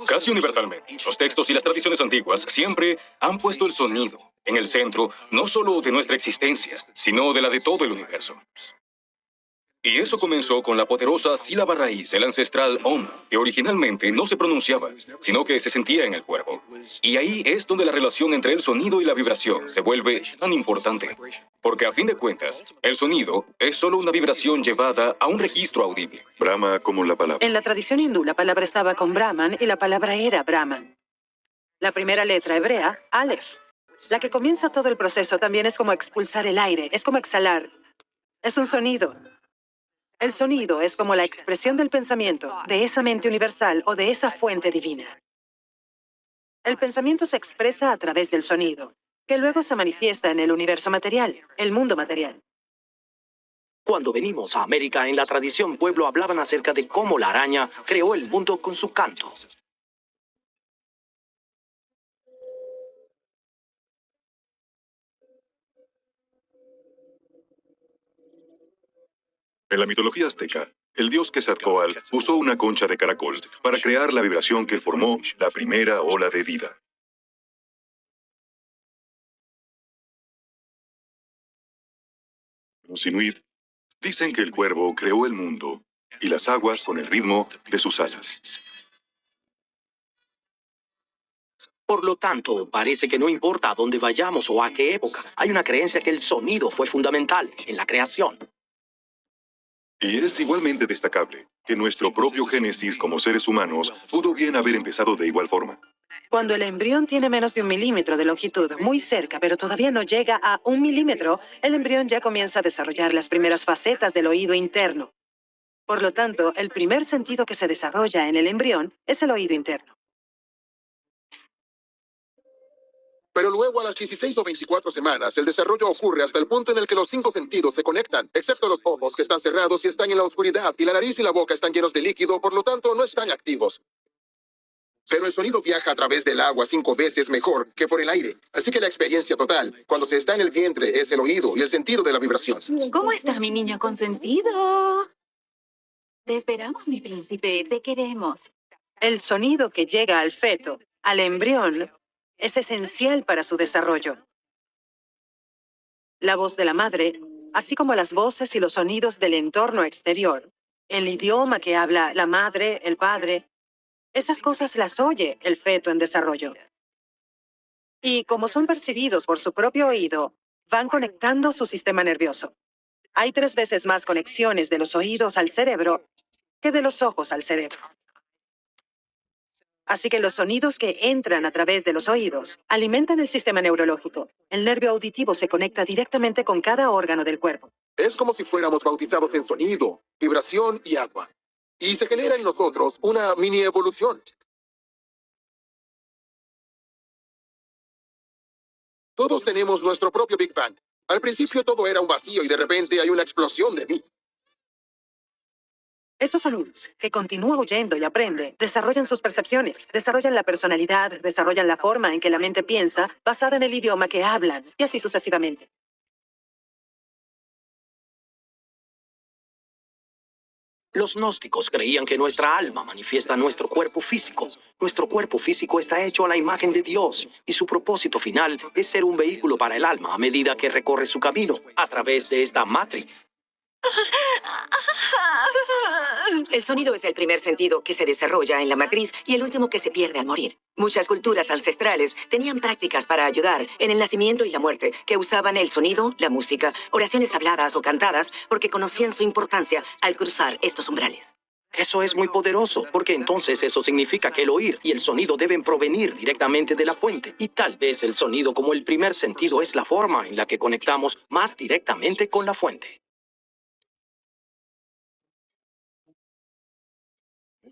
Casi universalmente, los textos y las tradiciones antiguas siempre han puesto el sonido en el centro no solo de nuestra existencia, sino de la de todo el universo. Y eso comenzó con la poderosa sílaba raíz del ancestral Om, que originalmente no se pronunciaba, sino que se sentía en el cuerpo. Y ahí es donde la relación entre el sonido y la vibración se vuelve tan importante. Porque a fin de cuentas, el sonido es solo una vibración llevada a un registro audible. Brahma como la palabra. En la tradición hindú, la palabra estaba con Brahman y la palabra era Brahman. La primera letra hebrea, Aleph. La que comienza todo el proceso también es como expulsar el aire, es como exhalar. Es un sonido. El sonido es como la expresión del pensamiento, de esa mente universal o de esa fuente divina. El pensamiento se expresa a través del sonido, que luego se manifiesta en el universo material, el mundo material. Cuando venimos a América, en la tradición pueblo hablaban acerca de cómo la araña creó el mundo con su canto. En la mitología azteca, el dios Quetzalcóatl usó una concha de caracol para crear la vibración que formó la primera ola de vida. Los inuit dicen que el cuervo creó el mundo y las aguas con el ritmo de sus alas. Por lo tanto, parece que no importa a dónde vayamos o a qué época, hay una creencia que el sonido fue fundamental en la creación. Y es igualmente destacable que nuestro propio génesis como seres humanos pudo bien haber empezado de igual forma. Cuando el embrión tiene menos de 1 milímetro de longitud, muy cerca, pero todavía no llega a 1 milímetro, el embrión ya comienza a desarrollar las primeras facetas del oído interno. Por lo tanto, el primer sentido que se desarrolla en el embrión es el oído interno. Pero luego a las 16 o 24 semanas, el desarrollo ocurre hasta el punto en el que los 5 sentidos se conectan, excepto los ojos, que están cerrados y están en la oscuridad, y la nariz y la boca están llenos de líquido, por lo tanto no están activos. Pero el sonido viaja a través del agua 5 veces mejor que por el aire. Así que la experiencia total, cuando se está en el vientre, es el oído y el sentido de la vibración. ¿Cómo está mi niño consentido? Te esperamos, mi príncipe, te queremos. El sonido que llega al feto, al embrión, es esencial para su desarrollo. La voz de la madre, así como las voces y los sonidos del entorno exterior, el idioma que habla la madre, el padre, esas cosas las oye el feto en desarrollo. Y como son percibidos por su propio oído, van conectando su sistema nervioso. Hay 3 veces más conexiones de los oídos al cerebro que de los ojos al cerebro. Así que los sonidos que entran a través de los oídos alimentan el sistema neurológico. El nervio auditivo se conecta directamente con cada órgano del cuerpo. Es como si fuéramos bautizados en sonido, vibración y agua. Y se genera en nosotros una mini evolución. Todos tenemos nuestro propio Big Bang. Al principio todo era un vacío y de repente hay una explosión de mí. Estos sonidos, que continúa oyendo y aprende, desarrollan sus percepciones, desarrollan la personalidad, desarrollan la forma en que la mente piensa, basada en el idioma que hablan, y así sucesivamente. Los gnósticos creían que nuestra alma manifiesta nuestro cuerpo físico. Nuestro cuerpo físico está hecho a la imagen de Dios y su propósito final es ser un vehículo para el alma a medida que recorre su camino a través de esta Matrix. El sonido es el primer sentido que se desarrolla en la matriz y el último que se pierde al morir. Muchas culturas ancestrales tenían prácticas para ayudar en el nacimiento y la muerte, que usaban el sonido, la música, oraciones habladas o cantadas, porque conocían su importancia al cruzar estos umbrales. Eso es muy poderoso, porque entonces eso significa que el oír y el sonido deben provenir directamente de la fuente. Y tal vez el sonido como el primer sentido es la forma en la que conectamos más directamente con la fuente.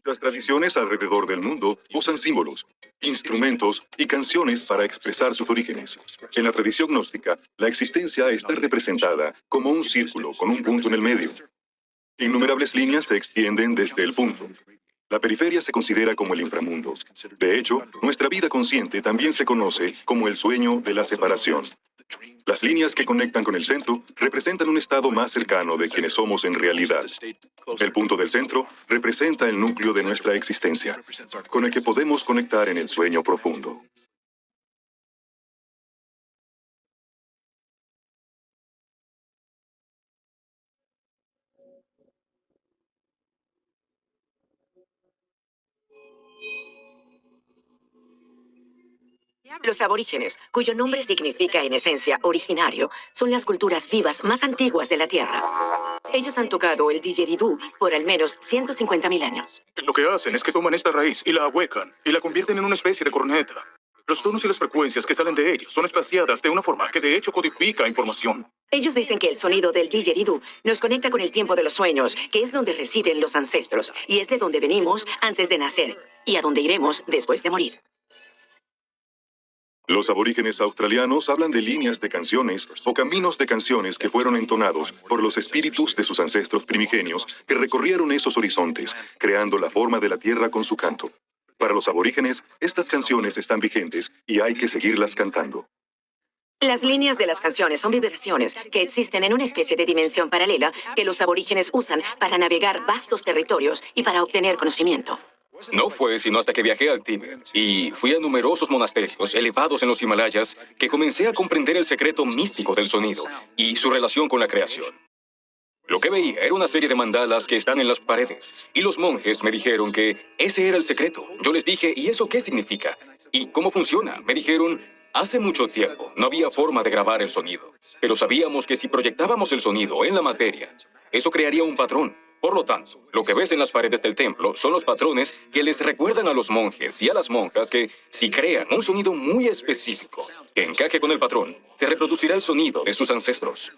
Las tradiciones alrededor del mundo usan símbolos, instrumentos y canciones para expresar sus orígenes. En la tradición gnóstica, la existencia está representada como un círculo con un punto en el medio. Innumerables líneas se extienden desde el punto. La periferia se considera como el inframundo. De hecho, nuestra vida consciente también se conoce como el sueño de la separación. Las líneas que conectan con el centro representan un estado más cercano de quienes somos en realidad. El punto del centro representa el núcleo de nuestra existencia, con el que podemos conectar en el sueño profundo. Los aborígenes, cuyo nombre significa en esencia originario, son las culturas vivas más antiguas de la Tierra. Ellos han tocado el didgeridoo por al menos 150.000 años. Lo que hacen es que toman esta raíz y la ahuecan y la convierten en una especie de corneta. Los tonos y las frecuencias que salen de ellos son espaciadas de una forma que de hecho codifica información. Ellos dicen que el sonido del didgeridoo nos conecta con el tiempo de los sueños, que es donde residen los ancestros, y es de donde venimos antes de nacer, y a donde iremos después de morir. Los aborígenes australianos hablan de líneas de canciones o caminos de canciones que fueron entonados por los espíritus de sus ancestros primigenios que recorrieron esos horizontes, creando la forma de la Tierra con su canto. Para los aborígenes, estas canciones están vigentes y hay que seguirlas cantando. Las líneas de las canciones son vibraciones que existen en una especie de dimensión paralela que los aborígenes usan para navegar vastos territorios y para obtener conocimiento. No fue sino hasta que viajé al Tíbet y fui a numerosos monasterios elevados en los Himalayas que comencé a comprender el secreto místico del sonido y su relación con la creación. Lo que veía era una serie de mandalas que están en las paredes, y los monjes me dijeron que ese era el secreto. Yo les dije, ¿y eso qué significa? ¿Y cómo funciona? Me dijeron, hace mucho tiempo no había forma de grabar el sonido, pero sabíamos que si proyectábamos el sonido en la materia, eso crearía un patrón. Por lo tanto, lo que ves en las paredes del templo son los patrones que les recuerdan a los monjes y a las monjas que, si crean un sonido muy específico que encaje con el patrón, se reproducirá el sonido de sus ancestros.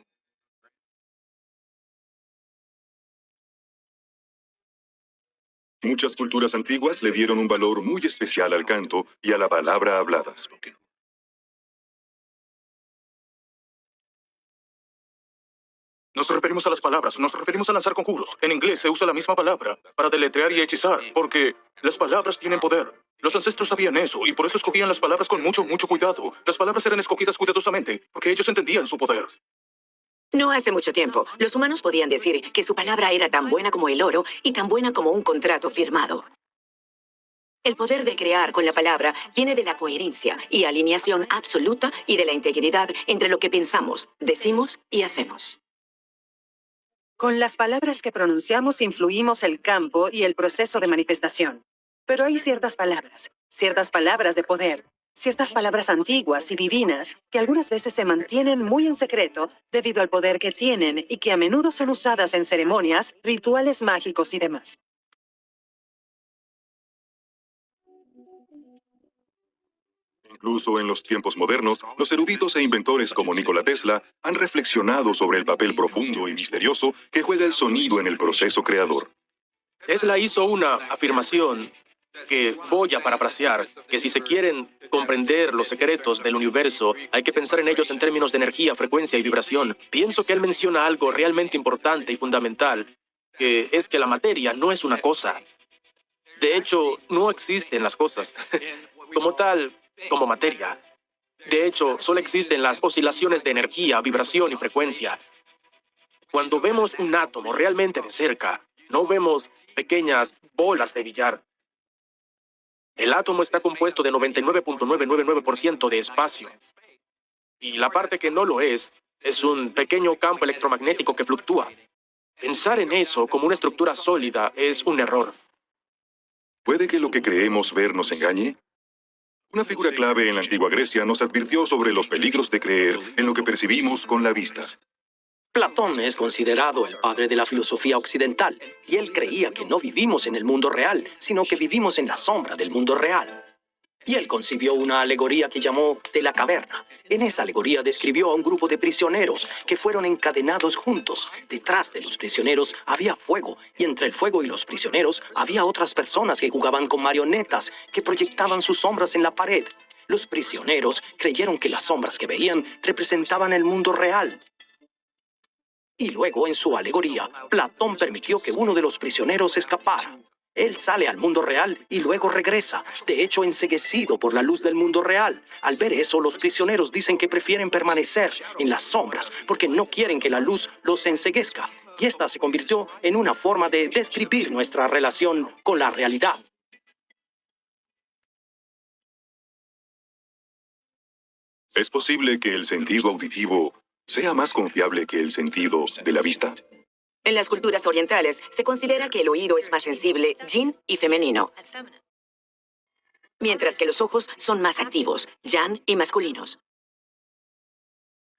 Muchas culturas antiguas le dieron un valor muy especial al canto y a la palabra hablada. Nos referimos a las palabras, nos referimos a lanzar conjuros. En inglés se usa la misma palabra para deletrear y hechizar, porque las palabras tienen poder. Los ancestros sabían eso, y por eso escogían las palabras con mucho cuidado. Las palabras eran escogidas cuidadosamente, porque ellos entendían su poder. No hace mucho tiempo, los humanos podían decir que su palabra era tan buena como el oro y tan buena como un contrato firmado. El poder de crear con la palabra viene de la coherencia y alineación absoluta y de la integridad entre lo que pensamos, decimos y hacemos. Con las palabras que pronunciamos influimos el campo y el proceso de manifestación. Pero hay ciertas palabras de poder, ciertas palabras antiguas y divinas que algunas veces se mantienen muy en secreto debido al poder que tienen y que a menudo son usadas en ceremonias, rituales mágicos y demás. Incluso en los tiempos modernos, los eruditos e inventores como Nikola Tesla han reflexionado sobre el papel profundo y misterioso que juega el sonido en el proceso creador. Tesla hizo una afirmación que voy a parafrasear, que si se quieren comprender los secretos del universo, hay que pensar en ellos en términos de energía, frecuencia y vibración. Pienso que él menciona algo realmente importante y fundamental, que es que la materia no es una cosa. De hecho, no existen las cosas como tal, como materia. De hecho, solo existen las oscilaciones de energía, vibración y frecuencia. Cuando vemos un átomo realmente de cerca, no vemos pequeñas bolas de billar. El átomo está compuesto de 99.999% de espacio. Y la parte que no lo es un pequeño campo electromagnético que fluctúa. Pensar en eso como una estructura sólida es un error. ¿Puede que lo que creemos ver nos engañe? Una figura clave en la antigua Grecia nos advirtió sobre los peligros de creer en lo que percibimos con la vista. Platón es considerado el padre de la filosofía occidental, y él creía que no vivimos en el mundo real, sino que vivimos en la sombra del mundo real. Y él concibió una alegoría que llamó de la caverna. En esa alegoría describió a un grupo de prisioneros que fueron encadenados juntos. Detrás de los prisioneros había fuego, y entre el fuego y los prisioneros había otras personas que jugaban con marionetas que proyectaban sus sombras en la pared. Los prisioneros creyeron que las sombras que veían representaban el mundo real. Y luego, en su alegoría, Platón permitió que uno de los prisioneros escapara. Él sale al mundo real y luego regresa, de hecho enceguecido por la luz del mundo real. Al ver eso, los prisioneros dicen que prefieren permanecer en las sombras porque no quieren que la luz los enceguezca. Y esta se convirtió en una forma de describir nuestra relación con la realidad. ¿Es posible que el sentido auditivo sea más confiable que el sentido de la vista? En las culturas orientales se considera que el oído es más sensible, yin y femenino, mientras que los ojos son más activos, yang y masculinos.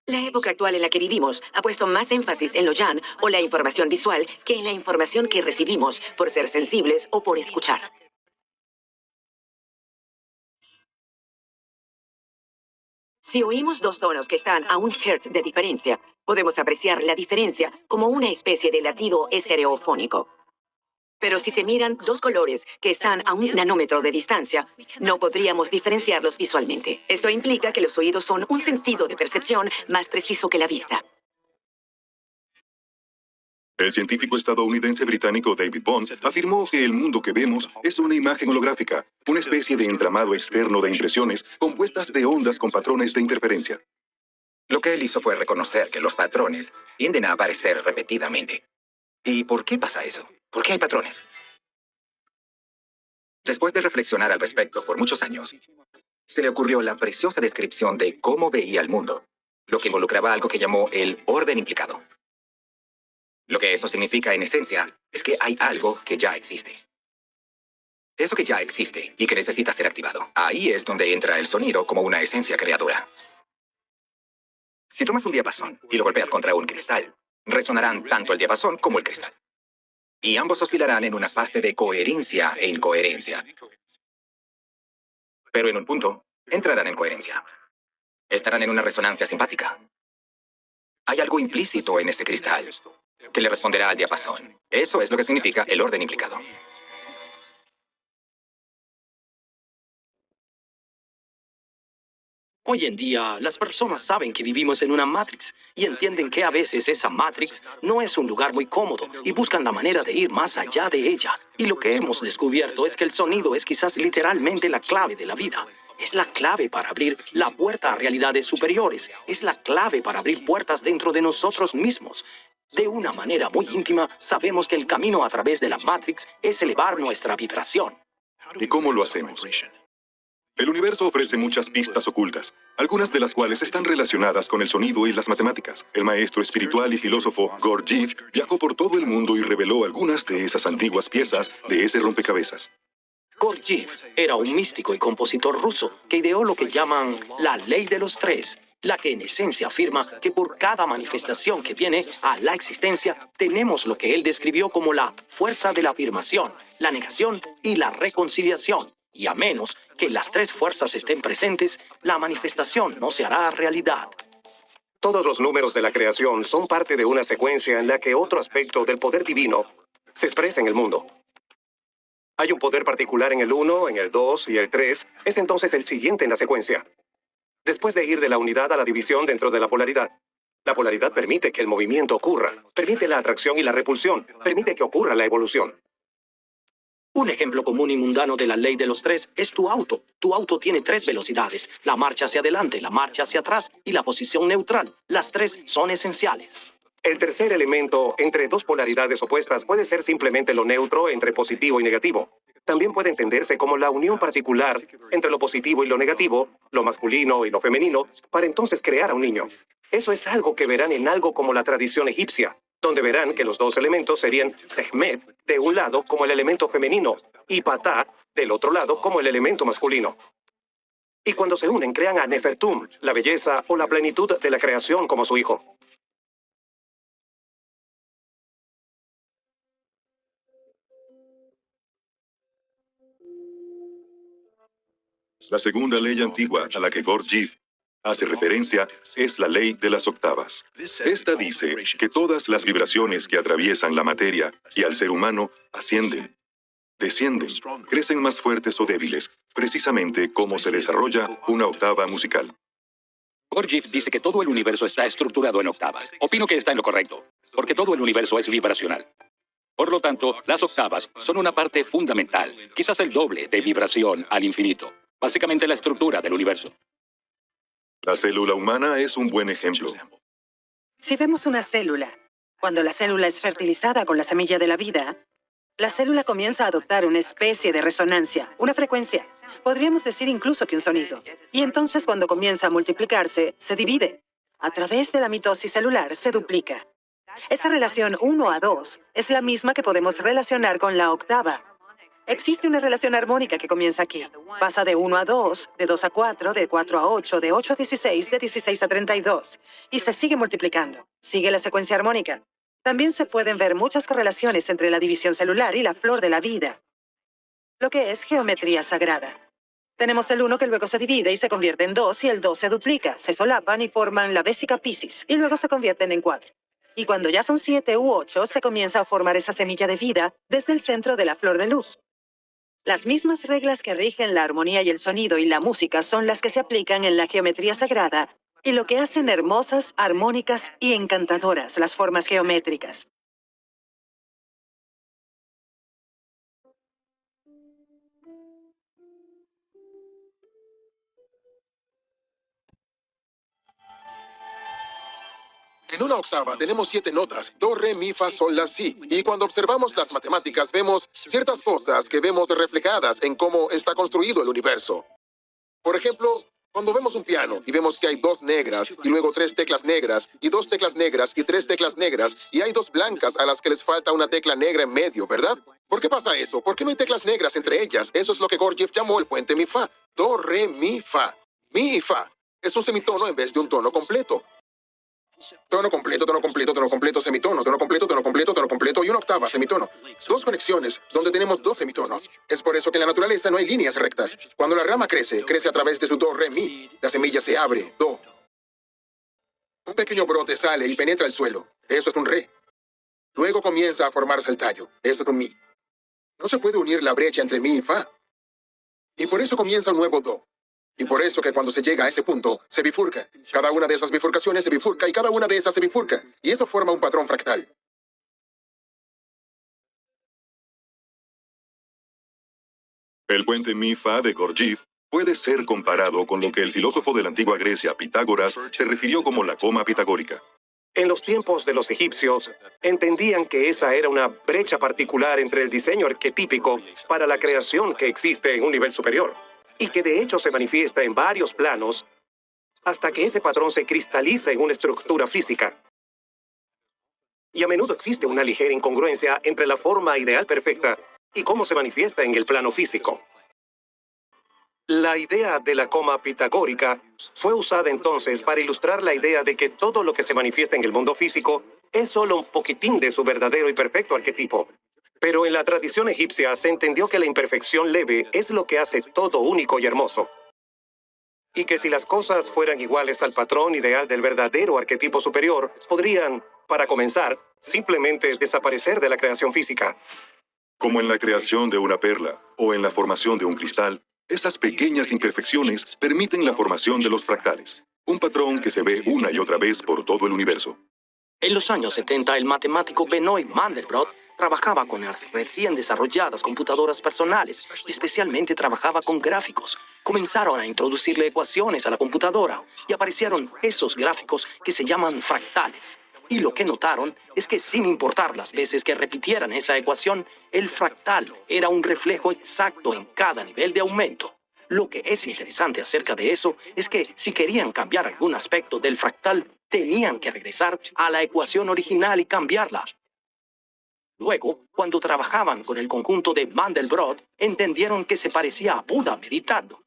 La época actual en la que vivimos ha puesto más énfasis en lo yang o la información visual que en la información que recibimos por ser sensibles o por escuchar. Si oímos dos tonos que están a 1 hertz de diferencia, podemos apreciar la diferencia como una especie de latido estereofónico. Pero si se miran dos colores que están a 1 nanómetro de distancia, no podríamos diferenciarlos visualmente. Esto implica que los oídos son un sentido de percepción más preciso que la vista. El científico estadounidense británico David Bond afirmó que el mundo que vemos es una imagen holográfica, una especie de entramado externo de impresiones compuestas de ondas con patrones de interferencia. Lo que él hizo fue reconocer que los patrones tienden a aparecer repetidamente. ¿Y por qué pasa eso? ¿Por qué hay patrones? Después de reflexionar al respecto por muchos años, se le ocurrió la preciosa descripción de cómo veía el mundo, lo que involucraba algo que llamó el orden implicado. Lo que eso significa, en esencia, es que hay algo que ya existe. Eso que ya existe y que necesita ser activado. Ahí es donde entra el sonido como una esencia creadora. Si tomas un diapasón y lo golpeas contra un cristal, resonarán tanto el diapasón como el cristal. Y ambos oscilarán en una fase de coherencia e incoherencia. Pero en un punto, entrarán en coherencia. Estarán en una resonancia simpática. Hay algo implícito en ese cristal que le responderá al diapasón. Eso es lo que significa el orden implicado. Hoy en día, las personas saben que vivimos en una Matrix y entienden que a veces esa Matrix no es un lugar muy cómodo y buscan la manera de ir más allá de ella. Y lo que hemos descubierto es que el sonido es quizás literalmente la clave de la vida. Es la clave para abrir la puerta a realidades superiores. Es la clave para abrir puertas dentro de nosotros mismos. De una manera muy íntima, sabemos que el camino a través de la Matrix es elevar nuestra vibración. ¿Y cómo lo hacemos? El universo ofrece muchas pistas ocultas, algunas de las cuales están relacionadas con el sonido y las matemáticas. El maestro espiritual y filósofo Gurdjieff viajó por todo el mundo y reveló algunas de esas antiguas piezas de ese rompecabezas. Gurdjieff era un místico y compositor ruso que ideó lo que llaman la ley de los tres, la que en esencia afirma que por cada manifestación que viene a la existencia tenemos lo que él describió como la fuerza de la afirmación, la negación y la reconciliación. Y a menos que las tres fuerzas estén presentes, la manifestación no se hará realidad. Todos los números de la creación son parte de una secuencia en la que otro aspecto del poder divino se expresa en el mundo. Hay un poder particular en el 1, en el 2 y el 3, es entonces el siguiente en la secuencia. Después de ir de la unidad a la división dentro de la polaridad permite que el movimiento ocurra, permite la atracción y la repulsión, permite que ocurra la evolución. Un ejemplo común y mundano de la ley de los tres es tu auto. Tu auto tiene 3 velocidades, la marcha hacia adelante, la marcha hacia atrás y la posición neutral. Las 3 son esenciales. El tercer elemento entre dos polaridades opuestas puede ser simplemente lo neutro entre positivo y negativo. También puede entenderse como la unión particular entre lo positivo y lo negativo, lo masculino y lo femenino, para entonces crear a un niño. Eso es algo que verán en algo como la tradición egipcia, donde verán que los dos elementos serían Sekhmet de un lado como el elemento femenino y Patá del otro lado como el elemento masculino. Y cuando se unen crean a Nefertum, la belleza o la plenitud de la creación como su hijo. La segunda ley antigua a la que Gurdjieff hace referencia es la ley de las octavas. Esta dice que todas las vibraciones que atraviesan la materia y al ser humano ascienden, descienden, crecen más fuertes o débiles, precisamente como se desarrolla una octava musical. Gurdjieff dice que todo el universo está estructurado en octavas. Opino que está en lo correcto, porque todo el universo es vibracional. Por lo tanto, las octavas son una parte fundamental, quizás el doble de vibración al infinito. Básicamente la estructura del universo. La célula humana es un buen ejemplo. Si vemos una célula, cuando la célula es fertilizada con la semilla de la vida, la célula comienza a adoptar una especie de resonancia, una frecuencia. Podríamos decir incluso que un sonido. Y entonces cuando comienza a multiplicarse, se divide. A través de la mitosis celular se duplica. Esa relación 1 a 2 es la misma que podemos relacionar con la octava. Existe una relación armónica que comienza aquí. Pasa de 1 a 2, de 2 a 4, de 4 a 8, de 8 a 16, de 16 a 32. Y se sigue multiplicando. Sigue la secuencia armónica. También se pueden ver muchas correlaciones entre la división celular y la flor de la vida, lo que es geometría sagrada. Tenemos el 1 que luego se divide y se convierte en 2 y el 2 se duplica, se solapan y forman la vésica Piscis y luego se convierten en 4. Y cuando ya son 7 u 8, se comienza a formar esa semilla de vida desde el centro de la flor de luz. Las mismas reglas que rigen la armonía y el sonido y la música son las que se aplican en la geometría sagrada y lo que hacen hermosas, armónicas y encantadoras las formas geométricas. En una octava tenemos 7 notas, do, re, mi, fa, sol, la, si. Y cuando observamos las matemáticas vemos ciertas cosas que vemos reflejadas en cómo está construido el universo. Por ejemplo, cuando vemos un piano y vemos que hay 2 negras y luego 3 teclas negras y 2 teclas negras y 3 teclas negras y hay 2 blancas a las que les falta una tecla negra en medio, ¿verdad? ¿Por qué pasa eso? ¿Por qué no hay teclas negras entre ellas? Eso es lo que Gurdjieff llamó el puente mi, fa. Do, re, mi, fa. Mi y fa. Es un semitono en vez de un tono completo. Tono completo, tono completo, tono completo, semitono, tono completo, tono completo, tono completo y una octava, semitono. 2 conexiones donde tenemos 2 semitonos. Es por eso que en la naturaleza no hay líneas rectas. Cuando la rama crece, crece a través de su do, re, mi. La semilla se abre, do. Un pequeño brote sale y penetra el suelo. Eso es un re. Luego comienza a formarse el tallo. Eso es un mi. No se puede unir la brecha entre mi y fa. Y por eso comienza un nuevo do. Y por eso que cuando se llega a ese punto, se bifurca. Cada una de esas bifurcaciones se bifurca y cada una de esas se bifurca. Y eso forma un patrón fractal. El puente mi-fa de Gurdjieff puede ser comparado con lo que el filósofo de la antigua Grecia, Pitágoras, se refirió como la coma pitagórica. En los tiempos de los egipcios, entendían que esa era una brecha particular entre el diseño arquetípico para la creación que existe en un nivel superior, y que de hecho se manifiesta en varios planos hasta que ese patrón se cristaliza en una estructura física. Y a menudo existe una ligera incongruencia entre la forma ideal perfecta y cómo se manifiesta en el plano físico. La idea de la coma pitagórica fue usada entonces para ilustrar la idea de que todo lo que se manifiesta en el mundo físico es solo un poquitín de su verdadero y perfecto arquetipo. Pero en la tradición egipcia se entendió que la imperfección leve es lo que hace todo único y hermoso. Y que si las cosas fueran iguales al patrón ideal del verdadero arquetipo superior, podrían, para comenzar, simplemente desaparecer de la creación física. Como en la creación de una perla o en la formación de un cristal, esas pequeñas imperfecciones permiten la formación de los fractales, un patrón que se ve una y otra vez por todo el universo. En los años 70, el matemático Benoit Mandelbrot trabajaba con las recién desarrolladas computadoras personales y especialmente trabajaba con gráficos. Comenzaron a introducirle ecuaciones a la computadora y aparecieron esos gráficos que se llaman fractales. Y lo que notaron es que sin importar las veces que repitieran esa ecuación, el fractal era un reflejo exacto en cada nivel de aumento. Lo que es interesante acerca de eso es que si querían cambiar algún aspecto del fractal, tenían que regresar a la ecuación original y cambiarla. Luego, cuando trabajaban con el conjunto de Mandelbrot, entendieron que se parecía a Buda meditando.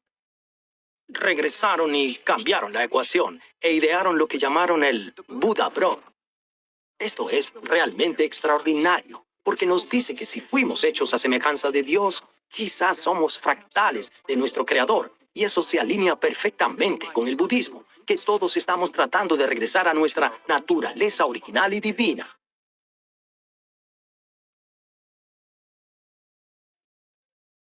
Regresaron y cambiaron la ecuación e idearon lo que llamaron el Buda-Brot. Esto es realmente extraordinario, porque nos dice que si fuimos hechos a semejanza de Dios, quizás somos fractales de nuestro Creador, y eso se alinea perfectamente con el budismo, que todos estamos tratando de regresar a nuestra naturaleza original y divina.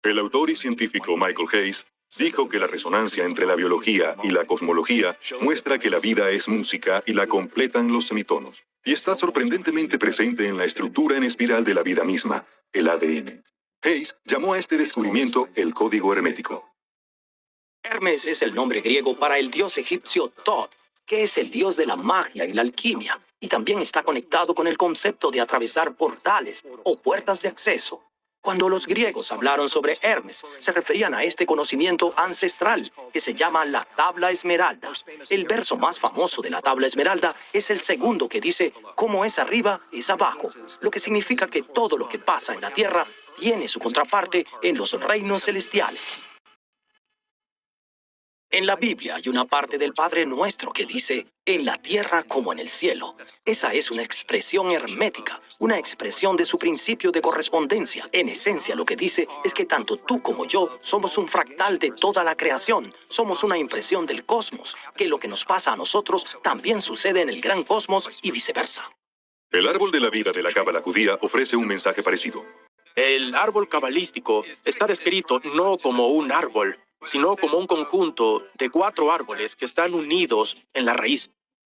El autor y científico Michael Hayes Dijo que la resonancia entre la biología y la cosmología muestra que la vida es música y la completan los semitonos. Y está sorprendentemente presente en la estructura en espiral de la vida misma, el ADN. Hayes llamó a este descubrimiento el código hermético. Hermes es el nombre griego para el dios egipcio Thoth, que es el dios de la magia y la alquimia, y también está conectado con el concepto de atravesar portales o puertas de acceso. Cuando los griegos hablaron sobre Hermes, se referían a este conocimiento ancestral que se llama la tabla esmeralda. El verso más famoso de la tabla esmeralda es el segundo, que dice: como es arriba, es abajo, lo que significa que todo lo que pasa en la tierra tiene su contraparte en los reinos celestiales. En la Biblia hay una parte del Padre Nuestro que dice: en la tierra como en el cielo. Esa es una expresión hermética, una expresión de su principio de correspondencia. En esencia, lo que dice es que tanto tú como yo somos un fractal de toda la creación. Somos una impresión del cosmos, que lo que nos pasa a nosotros también sucede en el gran cosmos y viceversa. El árbol de la vida de la cábala judía ofrece un mensaje parecido. El árbol cabalístico está descrito no como un árbol, sino como un conjunto de 4 árboles que están unidos en la raíz.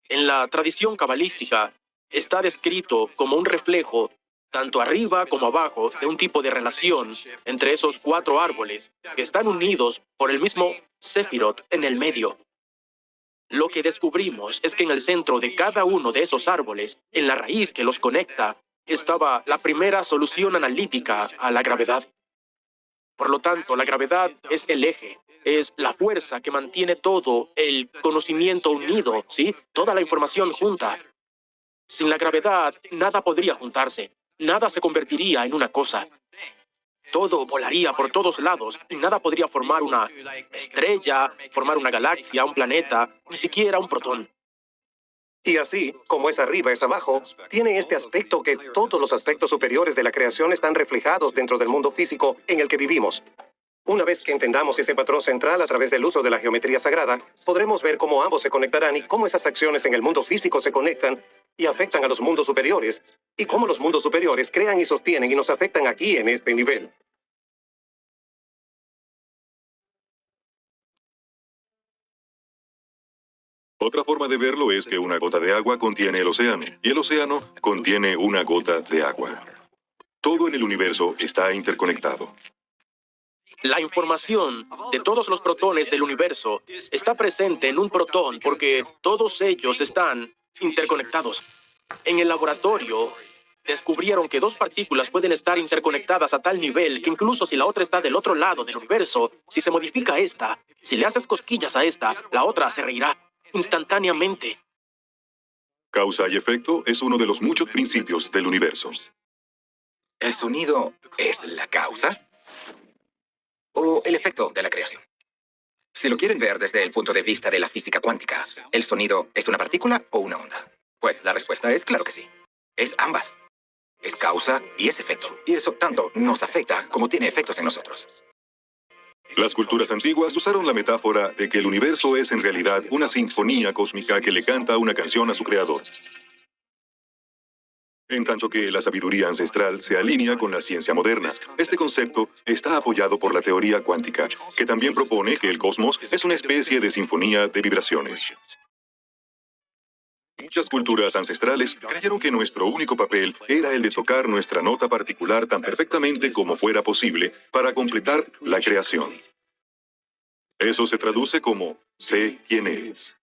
En la tradición cabalística está descrito como un reflejo, tanto arriba como abajo, de un tipo de relación entre esos 4 árboles que están unidos por el mismo Sefirot en el medio. Lo que descubrimos es que en el centro de cada uno de esos árboles, en la raíz que los conecta, estaba la primera solución analítica a la gravedad. Por lo tanto, la gravedad es el eje, es la fuerza que mantiene todo el conocimiento unido, ¿sí? Toda la información junta. Sin la gravedad, nada podría juntarse, nada se convertiría en una cosa. Todo volaría por todos lados y nada podría formar una estrella, formar una galaxia, un planeta, ni siquiera un protón. Y así, como es arriba, es abajo, tiene este aspecto que todos los aspectos superiores de la creación están reflejados dentro del mundo físico en el que vivimos. Una vez que entendamos ese patrón central a través del uso de la geometría sagrada, podremos ver cómo ambos se conectarán y cómo esas acciones en el mundo físico se conectan y afectan a los mundos superiores, y cómo los mundos superiores crean y sostienen y nos afectan aquí en este nivel. Otra forma de verlo es que una gota de agua contiene el océano, y el océano contiene una gota de agua. Todo en el universo está interconectado. La información de todos los protones del universo está presente en un protón porque todos ellos están interconectados. En el laboratorio, descubrieron que 2 partículas pueden estar interconectadas a tal nivel que incluso si la otra está del otro lado del universo, si se modifica esta, si le haces cosquillas a esta, la otra se reirá instantáneamente. Causa y efecto es uno de los muchos principios del universo. ¿El sonido es la causa o el efecto de la creación? Si lo quieren ver desde el punto de vista de la física cuántica, ¿el sonido es una partícula o una onda? Pues la respuesta es claro que sí. Es ambas. Es causa y es efecto. Y eso tanto nos afecta como tiene efectos en nosotros. Las culturas antiguas usaron la metáfora de que el universo es en realidad una sinfonía cósmica que le canta una canción a su creador. En tanto que la sabiduría ancestral se alinea con la ciencia moderna, este concepto está apoyado por la teoría cuántica, que también propone que el cosmos es una especie de sinfonía de vibraciones. Muchas culturas ancestrales creyeron que nuestro único papel era el de tocar nuestra nota particular tan perfectamente como fuera posible para completar la creación. Eso se traduce como sé quién eres.